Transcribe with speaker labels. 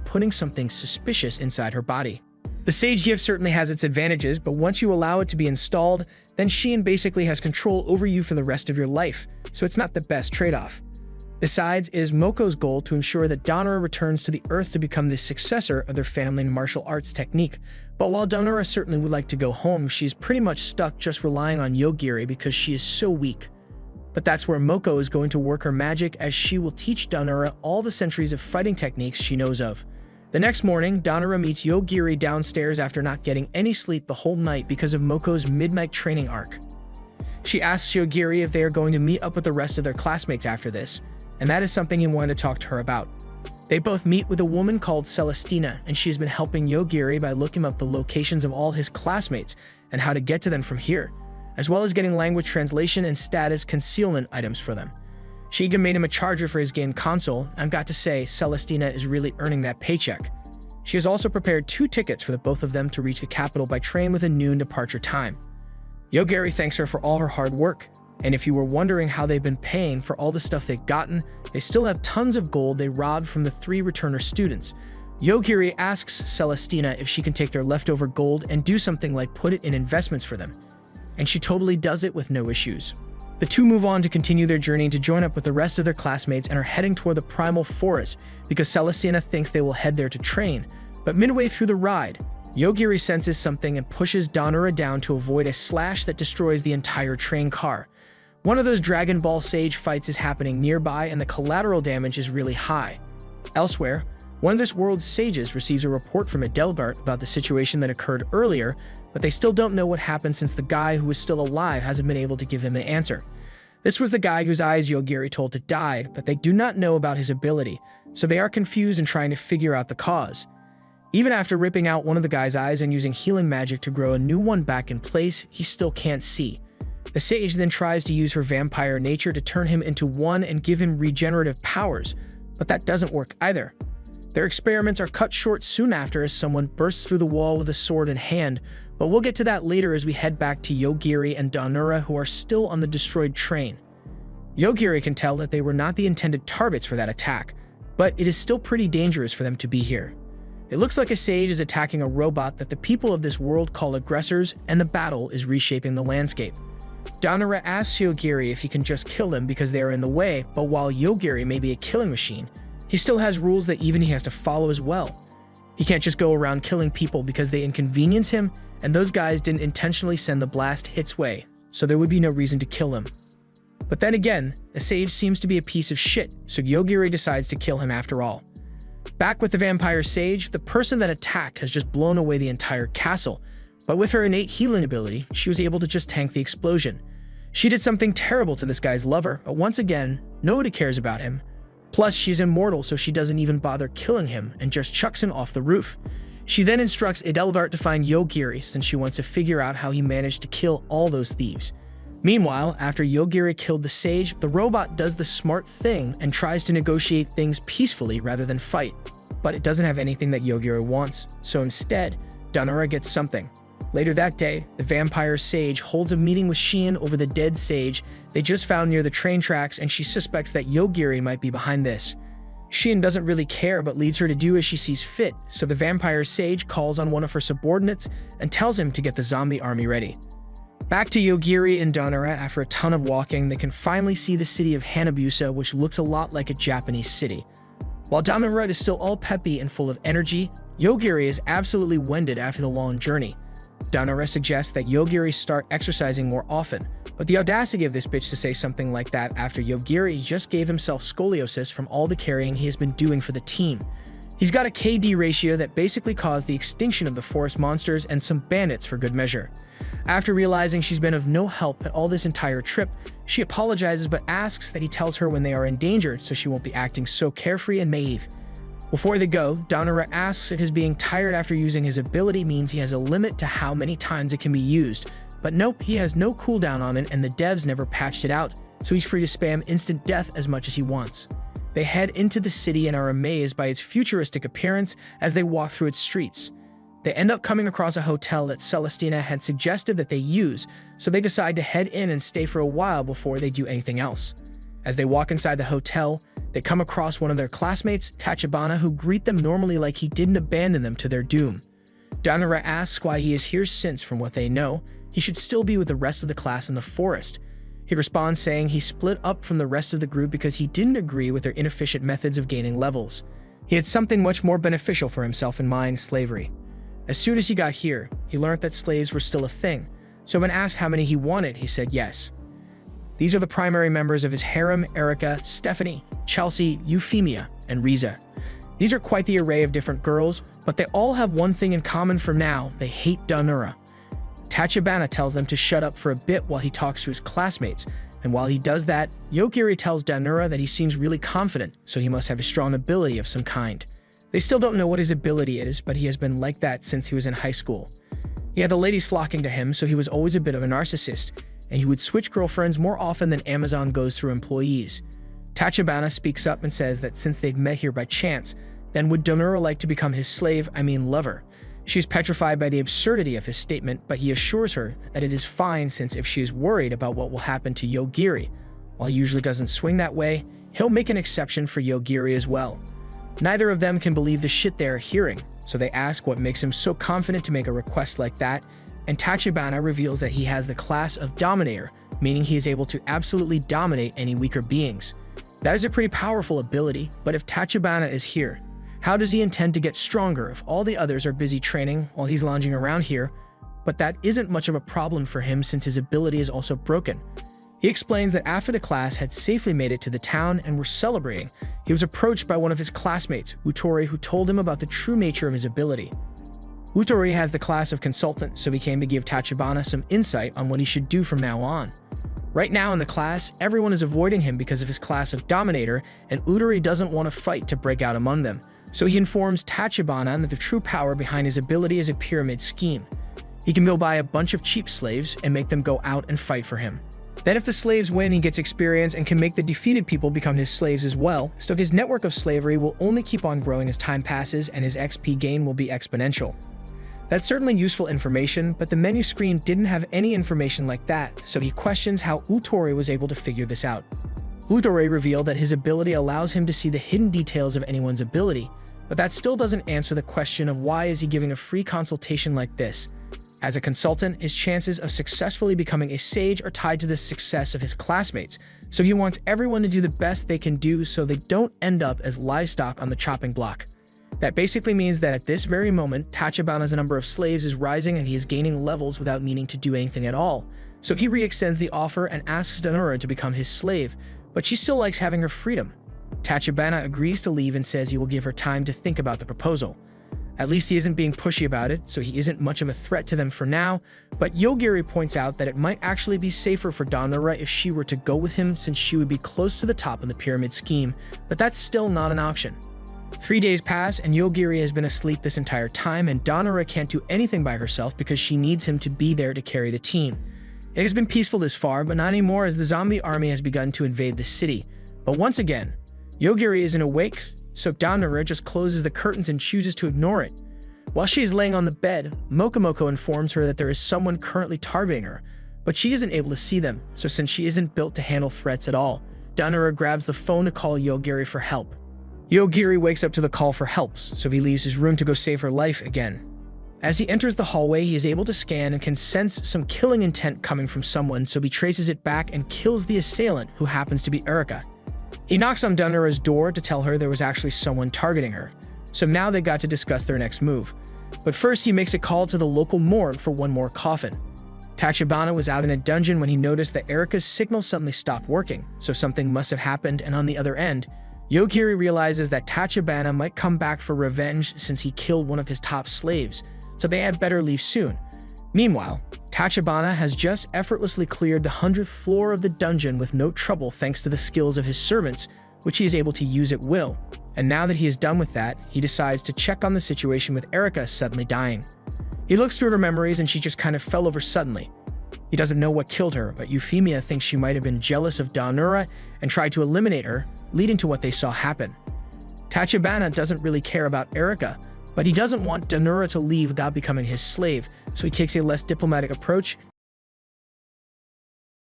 Speaker 1: putting something suspicious inside her body. The Sage gift certainly has its advantages, but once you allow it to be installed, then Shion basically has control over you for the rest of your life, so it's not the best trade-off. Besides, it is Moko's goal to ensure that Danara returns to the Earth to become the successor of their family martial arts technique. But while Danara certainly would like to go home, she's pretty much stuck just relying on Yogiri because she is so weak. But that's where Moko is going to work her magic, as she will teach Danara all the centuries of fighting techniques she knows of. The next morning, Danara meets Yogiri downstairs after not getting any sleep the whole night because of Moko's midnight training arc. She asks Yogiri if they are going to meet up with the rest of their classmates after this, and that is something he wanted to talk to her about. They both meet with a woman called Celestina, and she's been helping Yogiri by looking up the locations of all his classmates and how to get to them from here, as well as getting language translation and status concealment items for them. She even made him a charger for his game console, and got to say, Celestina is really earning that paycheck. She has also prepared 2 tickets for the both of them to reach the capital by train with a noon departure time. Yogiri thanks her for all her hard work, and if you were wondering how they've been paying for all the stuff they've gotten, they still have tons of gold they robbed from the 3 returner students. Yogiri asks Celestina if she can take their leftover gold and do something like put it in investments for them, and she totally does it with no issues. The two move on to continue their journey to join up with the rest of their classmates and are heading toward the Primal Forest because Celestina thinks they will head there to train. But midway through the ride, Yogiri senses something and pushes Danara down to avoid a slash that destroys the entire train car. One of those Dragon Ball Sage fights is happening nearby and the collateral damage is really high. Elsewhere, one of this world's sages receives a report from Edelgard about the situation that occurred earlier, but they still don't know what happened since the guy who was still alive hasn't been able to give them an answer. This was the guy whose eyes Yogiri told to die, but they do not know about his ability, so they are confused and trying to figure out the cause. Even after ripping out one of the guy's eyes and using healing magic to grow a new one back in place, he still can't see. The sage then tries to use her vampire nature to turn him into one and give him regenerative powers, but that doesn't work either. Their experiments are cut short soon after as someone bursts through the wall with a sword in hand, but we'll get to that later as we head back to Yogiri and Danara, who are still on the destroyed train. Yogiri can tell that they were not the intended targets for that attack, but it is still pretty dangerous for them to be here. It looks like a sage is attacking a robot that the people of this world call aggressors, and the battle is reshaping the landscape. Danara asks Yogiri if he can just kill them because they are in the way, but while Yogiri may be a killing machine, he still has rules that even he has to follow as well. He can't just go around killing people because they inconvenience him, and those guys didn't intentionally send the blast hits way, so there would be no reason to kill him. But then again, the sage seems to be a piece of shit, so Yogiri decides to kill him after all. Back with the vampire sage, the person that attacked has just blown away the entire castle, but with her innate healing ability, she was able to just tank the explosion. She did something terrible to this guy's lover, but once again, nobody cares about him. Plus, she's immortal, so she doesn't even bother killing him and just chucks him off the roof. She then instructs Edelgard to find Yogiri since she wants to figure out how he managed to kill all those thieves. Meanwhile, after Yogiri killed the sage, the robot does the smart thing and tries to negotiate things peacefully rather than fight. But it doesn't have anything that Yogiri wants, so instead, Danara gets something. Later that day, the vampire sage holds a meeting with Shion over the dead sage they just found near the train tracks, and she suspects that Yogiri might be behind this. Shion doesn't really care but leads her to do as she sees fit, so the vampire sage calls on one of her subordinates and tells him to get the zombie army ready. Back to Yogiri and Danara, after a ton of walking, they can finally see the city of Hanabusa, which looks a lot like a Japanese city. While Danara is still all peppy and full of energy, Yogiri is absolutely winded after the long journey. Danara suggests that Yogiri start exercising more often, but the audacity of this bitch to say something like that after Yogiri just gave himself scoliosis from all the carrying he has been doing for the team. He's got a KD ratio that basically caused the extinction of the forest monsters and some bandits for good measure. After realizing she's been of no help at all this entire trip, she apologizes but asks that he tells her when they are in danger so she won't be acting so carefree and naive. Before they go, Danara asks if his being tired after using his ability means he has a limit to how many times it can be used, but nope, he has no cooldown on it and the devs never patched it out, so he's free to spam instant death as much as he wants. They head into the city and are amazed by its futuristic appearance as they walk through its streets. They end up coming across a hotel that Celestina had suggested that they use, so they decide to head in and stay for a while before they do anything else. As they walk inside the hotel, They come across one of their classmates, Tachibana, who greet them normally like he didn't abandon them to their doom. Danura asks why he is here since, from what they know, he should still be with the rest of the class in the forest. He responds saying he split up from the rest of the group because he didn't agree with their inefficient methods of gaining levels. He had something much more beneficial for himself in mind: slavery. As soon as he got here, he learned that slaves were still a thing, so when asked how many he wanted, he said yes. These are the primary members of his harem: Erica, Stephanie, Chelsea, Euphemia, and Riza. These are quite the array of different girls, but they all have one thing in common for now: they hate Danura. Tachibana tells them to shut up for a bit while he talks to his classmates, and while he does that, Yogiri tells Danura that he seems really confident, so he must have a strong ability of some kind. They still don't know what his ability is, but he has been like that since he was in high school. He had the ladies flocking to him, so he was always a bit of a narcissist, and he would switch girlfriends more often than Amazon goes through employees. Tachibana speaks up and says that since they've met here by chance, then would Danura like to become his slave, lover? She's petrified by the absurdity of his statement, but he assures her that it is fine since if she is worried about what will happen to Yogiri, while he usually doesn't swing that way, he'll make an exception for Yogiri as well. Neither of them can believe the shit they are hearing, so they ask what makes him so confident to make a request like that, and Tachibana reveals that he has the class of Dominator, meaning he is able to absolutely dominate any weaker beings. That is a pretty powerful ability, but if Tachibana is here, how does he intend to get stronger if all the others are busy training while he's lounging around here? But that isn't much of a problem for him since his ability is also broken. He explains that after the class had safely made it to the town and were celebrating, he was approached by one of his classmates, Utori, who told him about the true nature of his ability. Utori has the class of consultant, so he came to give Tachibana some insight on what he should do from now on. Right now in the class, everyone is avoiding him because of his class of Dominator, and Utori doesn't want a fight to break out among them. So he informs Tachibana that the true power behind his ability is a pyramid scheme. He can go buy a bunch of cheap slaves and make them go out and fight for him. Then if the slaves win, he gets experience and can make the defeated people become his slaves as well, so his network of slavery will only keep on growing as time passes and his XP gain will be exponential. That's certainly useful information, but the menu screen didn't have any information like that, so he questions how Utori was able to figure this out. Utori revealed that his ability allows him to see the hidden details of anyone's ability, but that still doesn't answer the question of why is he giving a free consultation like this. As a consultant, his chances of successfully becoming a sage are tied to the success of his classmates, so he wants everyone to do the best they can do so they don't end up as livestock on the chopping block. That basically means that at this very moment, Tachibana's number of slaves is rising and he is gaining levels without needing to do anything at all, so he re-extends the offer and asks Danura to become his slave, but she still likes having her freedom. Tachibana agrees to leave and says he will give her time to think about the proposal. At least he isn't being pushy about it, so he isn't much of a threat to them for now, but Yogiri points out that it might actually be safer for Danura if she were to go with him since she would be close to the top of the pyramid scheme, but that's still not an option. 3 days pass and Yogiri has been asleep this entire time and Danura can't do anything by herself because she needs him to be there to carry the team. It has been peaceful this far, but not anymore as the zombie army has begun to invade the city. But once again, Yogiri isn't awake, so Danura just closes the curtains and chooses to ignore it. While she is laying on the bed, Mokomoko informs her that there is someone currently targeting her, but she isn't able to see them, so since she isn't built to handle threats at all, Danura grabs the phone to call Yogiri for help. Yogiri wakes up to the call for help, so he leaves his room to go save her life again. As he enters the hallway, he is able to scan and can sense some killing intent coming from someone, so he traces it back and kills the assailant, who happens to be Erica. He knocks on Danura's door to tell her there was actually someone targeting her, so now they got to discuss their next move. But first he makes a call to the local morgue for one more coffin. Tachibana was out in a dungeon when he noticed that Erica's signal suddenly stopped working, so something must have happened, and on the other end, Yogiri realizes that Tachibana might come back for revenge since he killed one of his top slaves, so they had better leave soon. Meanwhile, Tachibana has just effortlessly cleared the 100th floor of the dungeon with no trouble thanks to the skills of his servants, which he is able to use at will. And now that he is done with that, he decides to check on the situation with Erica suddenly dying. He looks through her memories and she just kind of fell over suddenly. He doesn't know what killed her, but Euphemia thinks she might have been jealous of Danura and tried to eliminate her, leading to what they saw happen. Tachibana doesn't really care about Erica, but he doesn't want Danura to leave without becoming his slave, so he takes a less diplomatic approach